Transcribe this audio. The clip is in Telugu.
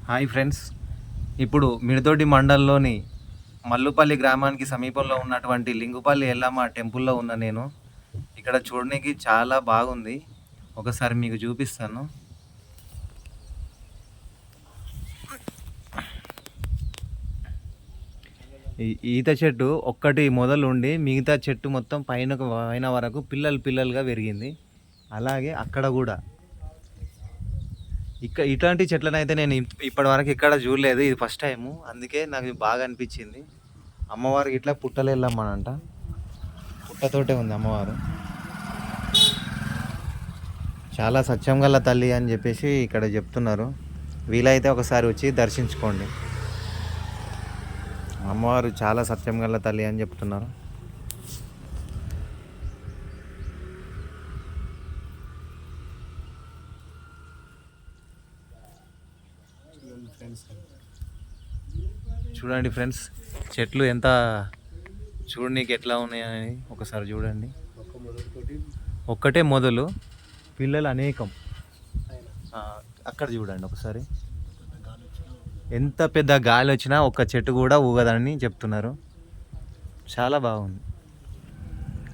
హాయ్ ఫ్రెండ్స్, ఇప్పుడు మిడదొడ్డి మండలంలోని మల్లుపల్లి గ్రామానికి సమీపంలో ఉన్నటువంటి లింగుపల్లి ఎల్లమ్మ టెంపుల్లో ఉన్న నేను. ఇక్కడ చూడడానికి చాలా బాగుంది. ఒకసారి మీకు చూపిస్తాను. ఈ ఈత చెట్టు ఒక్కటి మొదలుండి మిగతా చెట్టు మొత్తం పైన వరకు పిల్లలుగా పెరిగింది. అలాగే అక్కడ కూడా ఇట్లాంటి చెట్లను అయితే నేను ఇప్పటి వరకు ఎక్కడ చూడలేదు. ఇది ఫస్ట్ టైము, అందుకే నాకు బాగా అనిపించింది. అమ్మవారికి ఇట్లా పుట్టలు వెళ్ళమ్మనంట, పుట్టతోటే ఉంది అమ్మవారు. చాలా సత్యం గల తల్లి అని చెప్పేసి ఇక్కడ చెప్తున్నారు. వీలైతే ఒకసారి వచ్చి దర్శించుకోండి. అమ్మవారు చాలా సత్యం గల తల్లి అని చెప్తున్నారు. చూడండి ఫ్రెండ్స్, చెట్లు ఎంత చూడనీకి ఎట్లా ఉన్నాయని ఒకసారి చూడండి. ఒక్కటే మొదలు, పిల్లలు అనేకం. అక్కడ చూడండి ఒకసారి, ఎంత పెద్ద గాలి వచ్చినా ఒక్క చెట్టు కూడా ఊగదని చెప్తున్నారు. చాలా బాగుంది.